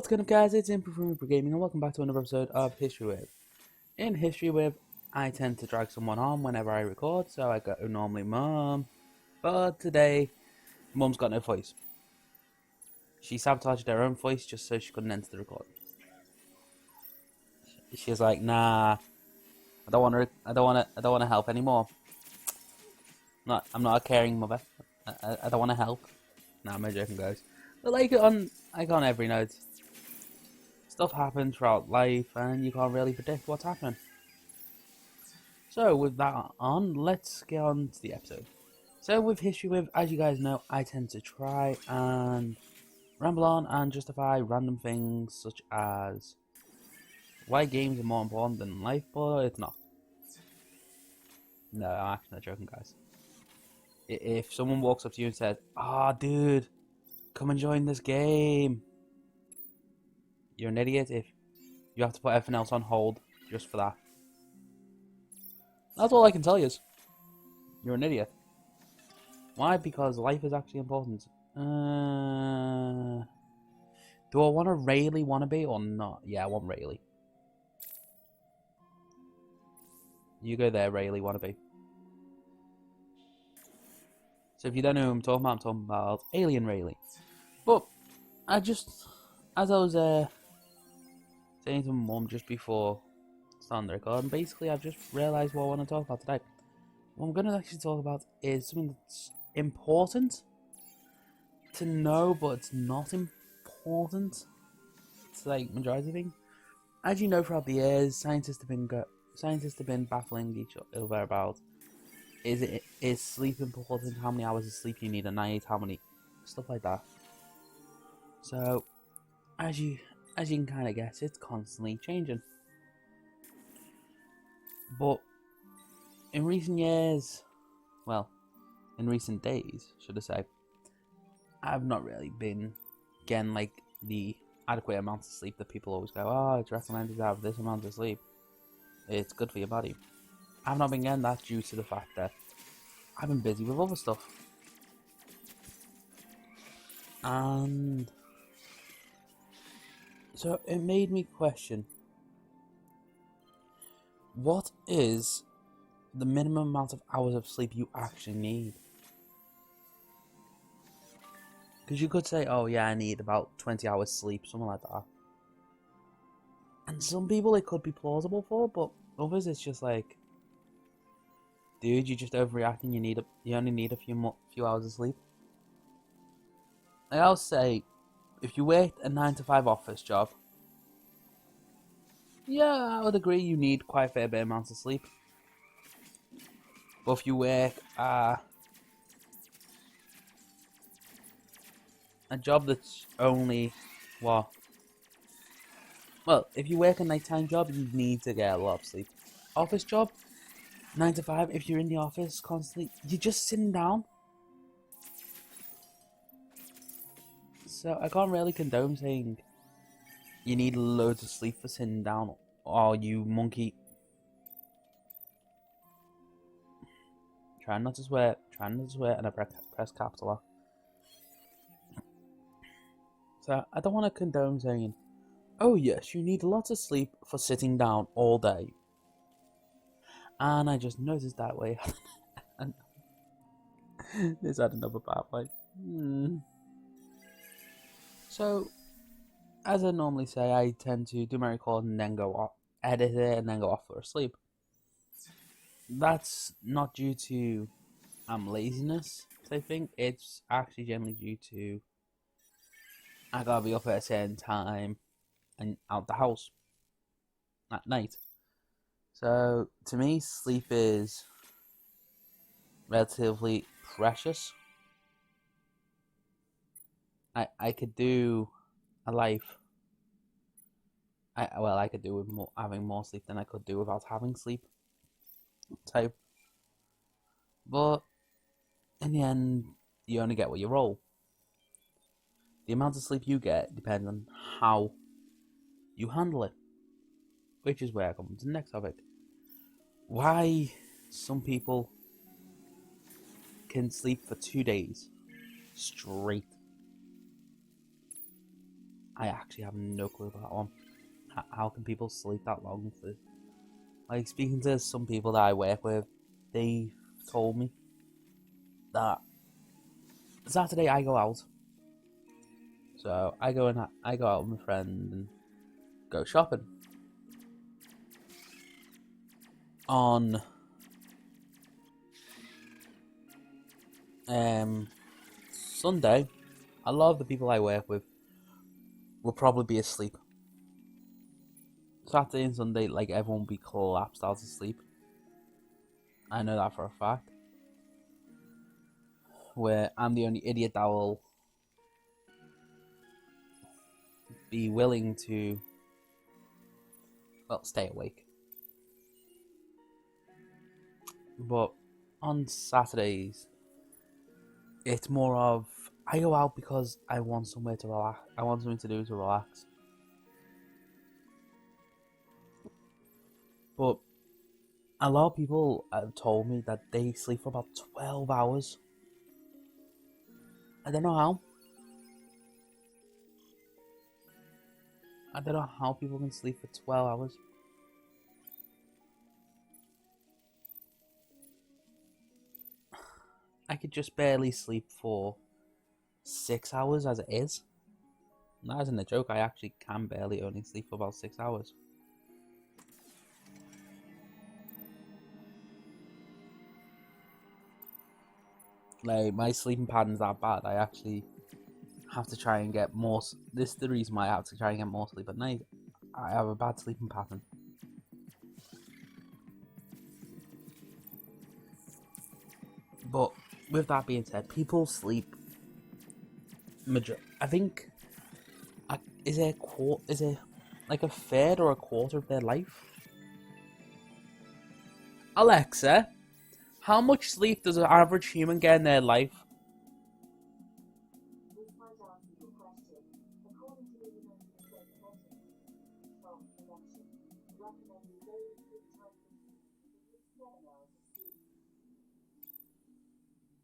What's going on, guys? It's Improvement for Gaming, and welcome back to another episode of History With. In History With, I tend to drag someone on whenever I record, so I go normally Mum, but today, Mum's got no voice. She sabotaged her own voice just so she couldn't enter the record. She's like, nah, I don't want to help anymore. I'm not a caring mother. I don't want to help. Nah, I'm joking, guys. But like on every note, stuff happens throughout life, and you can't really predict what's happening. So with that on, let's get on to the episode. So with History With, as you guys know, I tend to try and ramble on and justify random things such as why games are more important than life, but it's not. No, I'm actually not joking, guys. If someone walks up to you and says, "Ah, dude, come and join this game," you're an idiot if you have to put everything else on hold just for that. That's all I can tell you is, you're an idiot. Why? Because life is actually important. Do I really want to be or not? Yeah, I want Rayleigh. You go there, Rayleigh, want to be. So if you don't know who I'm talking about Alien Rayleigh. But as I was saying to my mum just before starting the record, and basically I've just realised what I want to talk about today. What I'm going to actually talk about is something that's important to know, but it's not important. It's like majority thing. As you know, throughout the years, scientists have been baffling each other about is sleep important? How many hours of sleep you need a night? How many stuff like that. So, as you can kind of guess, it's constantly changing. But in recent years, well, in recent days, should I say, I've not really been getting like the adequate amount of sleep that people always go, "Oh, it's recommended to have this amount of sleep. It's good for your body." I've not been getting that due to the fact that I've been busy with other stuff. And so it made me question, what is the minimum amount of hours of sleep you actually need? Because you could say, "Oh yeah, I need about 20 hours sleep," something like that. And some people it could be plausible for, but others it's just like, dude, you're just overreacting. You only need a few hours of sleep. I'll say, if you work a 9 to 5 office job, yeah, I would agree you need quite a fair bit amount of sleep. But if you work a job that's only well, if you work a nighttime job, you need to get a lot of sleep. Office job, 9 to 5, if you're in the office constantly, you're just sitting down. So I can't really condone saying you need loads of sleep for sitting down, or you monkey. Trying not to swear, and I press capital R. So I don't want to condone saying, "Oh yes, you need lots of sleep for sitting down all day." And I just noticed that way. This had another pathway. So, as I normally say, I tend to do my recording and then go off, edit it, and then go off for sleep. That's not due to laziness, I think. It's actually generally due to I gotta be up at a certain time and out the house at night. So, to me, sleep is relatively precious. I could do a life. I could do with having more sleep than I could do without having sleep. Type. But in the end, you only get what you roll. The amount of sleep you get depends on how you handle it. Which is where I come to the next topic. Why some people can sleep for 2 days straight. I actually have no clue about that one. How can people sleep that long for? Like, speaking to some people that I work with, they told me that Saturday I go out. So I go out with my friend and go shopping. On Sunday, a lot of the people I work with will probably be asleep. Saturday and Sunday, like, everyone will be collapsed out of sleep. I know that for a fact. Where I'm the only idiot that will be willing to, well, stay awake. But on Saturdays, it's more of, I go out because I want somewhere to relax. I want something to do to relax. But a lot of people have told me that they sleep for about 12 hours. I don't know how. I don't know how people can sleep for 12 hours. I could just barely sleep for 6 hours as it is. And that isn't a joke, I actually can barely only sleep for about 6 hours. Like, my sleeping pattern's that bad, I actually have to try and get more. This is the reason why I have to try and get more sleep at night. I have a bad sleeping pattern. But with that being said, people sleep. I think, is it like a third or a quarter of their life? Alexa, how much sleep does an average human get in their life?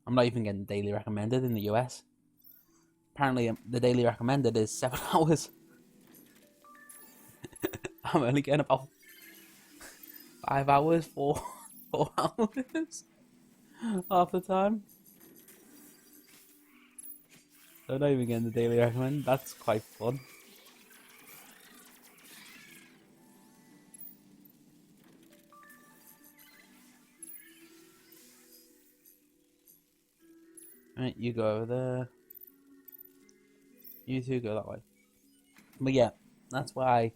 I'm not even getting daily recommended in the US. Apparently, the daily recommended is 7 hours. I'm only getting about 5 hours, 4 hours half the time. So I'm not even getting the daily recommend. That's quite fun. Right, you go over there. You two go that way. But yeah, that's why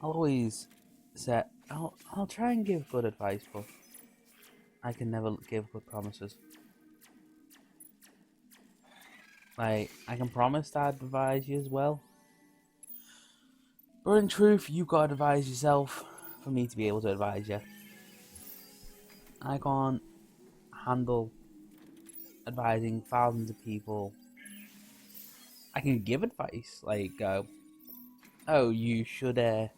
I'll always say I'll try and give good advice, but I can never give good promises. Like, I can promise to advise you as well, but in truth, you gotta advise yourself for me to be able to advise you. I can't handle advising thousands of people. I can give advice, like, oh, you should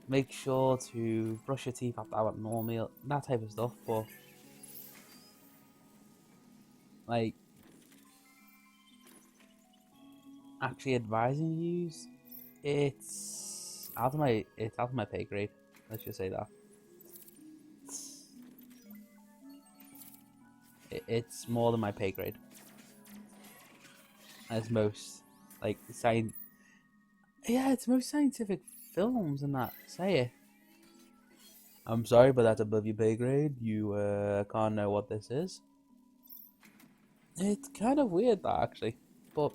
make sure to brush your teeth after a normal meal, that type of stuff, but like, actually advising you, it's out of my pay grade. Let's just say that. It's more than my pay grade. As most, like, it's most scientific films and that say it. I'm sorry, but that's above your pay grade. You can't know what this is. It's kind of weird, that, actually, but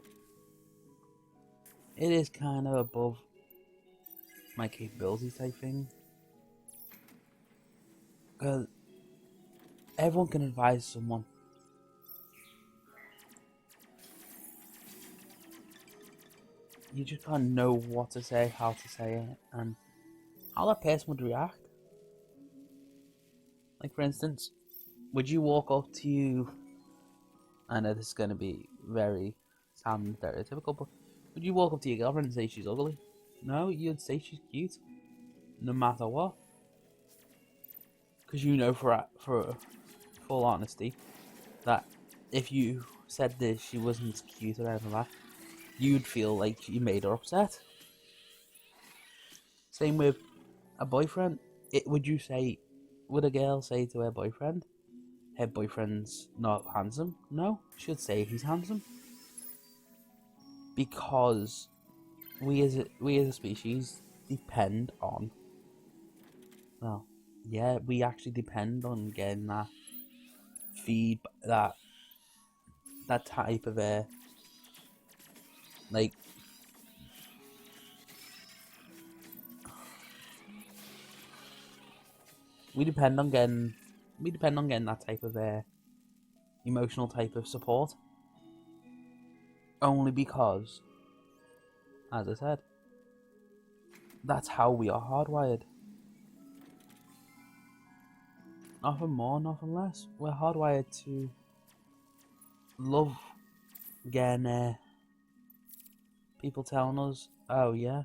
it is kind of above my capabilities type thing. Because everyone can advise someone. You just can't know what to say, how to say it, and how that person would react. Like, for instance, would you walk up to you? I know this is going to be sound stereotypical, but would you walk up to your girlfriend and say she's ugly? No, you'd say she's cute, no matter what. Because you know for full honesty that if you said this, she wasn't cute or anything like that, you'd feel like you made her upset. Same with a boyfriend. Would a girl say to her boyfriend's not handsome? No, she'd say he's handsome. Because we as a species depend on, well, yeah, we actually depend on getting that feed, that type of like, we depend on getting that type of emotional type of support, only because, as I said, that's how we are hardwired. Nothing more, nothing less. We're hardwired to love getting people telling us, oh yeah,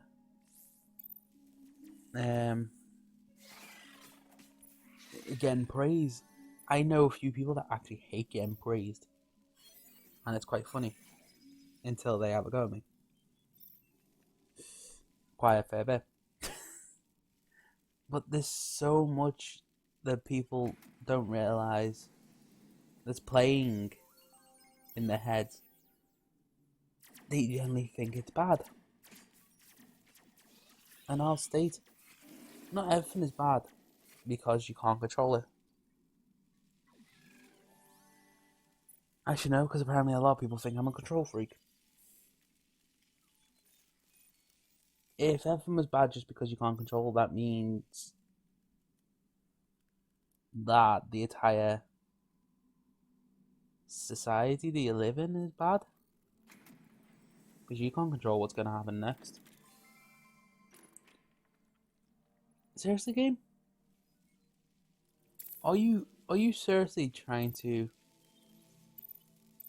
getting praise. I know a few people that actually hate getting praised, and it's quite funny until they have a go at me. Quite a fair bit. But there's so much that people don't realise that's playing in their heads. They generally think it's bad. And I'll state, not everything is bad because you can't control it. Actually, no, because apparently a lot of people think I'm a control freak. If everything was bad just because you can't control, that means that the entire society that you live in is bad. Because you can't control what's going to happen next. Seriously, game? Are you seriously trying to...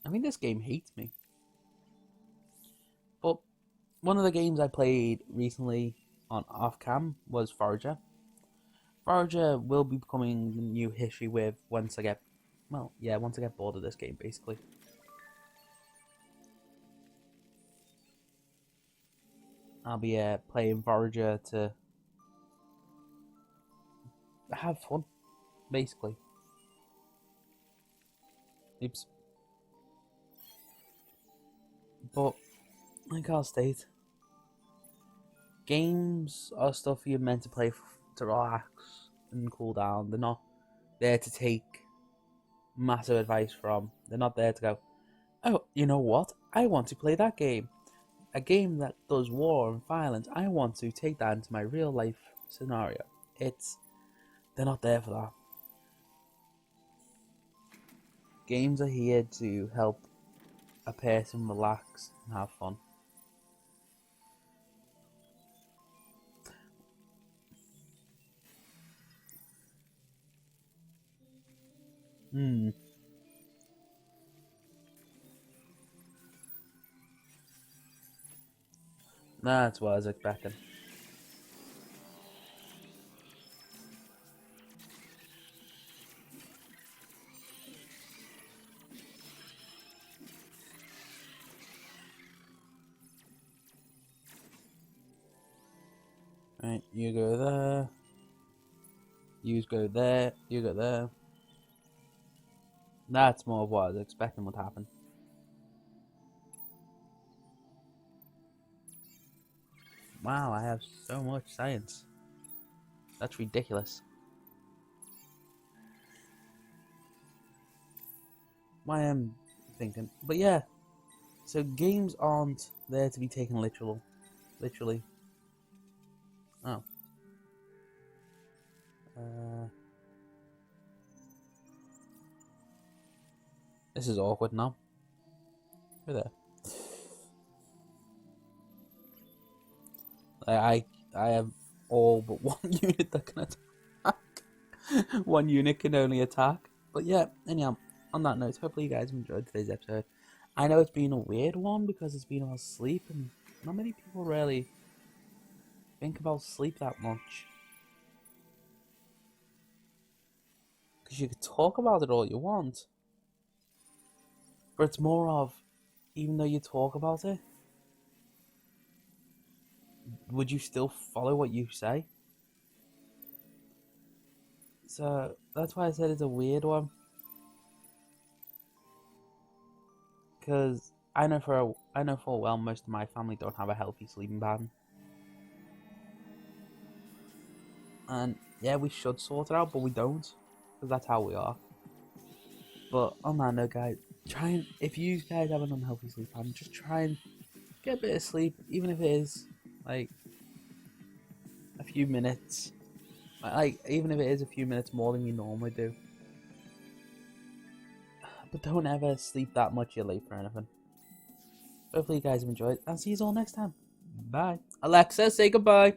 I mean, this game hates me. But one of the games I played recently on off-cam was Forager. Forager will be becoming the new history with once I get bored of this game, basically. I'll be playing Forager to have fun, basically. Oops. But, like I'll state, games are stuff you're meant to play to relax and cool down. They're not there to take massive advice from. They're not there to go, oh, you know what? I want to play that game. A game that does war and violence. I want to take that into my real life scenario. They're not there for that. Games are here to help a person relax and have fun. That's what I was expecting. Right, you go there. You go there. You go there. That's more of what I was expecting would happen. Wow, I have so much science. That's ridiculous. Why I'm thinking. But yeah, so games aren't there to be taken literally. Oh. This is awkward now. Right there. I have all but one unit that can attack. One unit can only attack. But yeah, anyhow, on that note, hopefully you guys have enjoyed today's episode. I know it's been a weird one because it's been about sleep, and not many people really think about sleep that much. Because you could talk about it all you want. But it's more of, even though you talk about it, would you still follow what you say? So that's why I said it's a weird one. Because I know for a well most of my family don't have a healthy sleeping pattern. And yeah, we should sort it out, but we don't. Because that's how we are. But on that note, guys, if you guys have an unhealthy sleep pattern, just try and get a bit of sleep, even if it is like a few minutes. Like, even if it is a few minutes more than you normally do. But don't ever sleep that much you're late for anything. Hopefully you guys have enjoyed. I'll see you all next time. Bye. Alexa, say goodbye.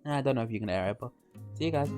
I don't know if you can hear it, but see you guys.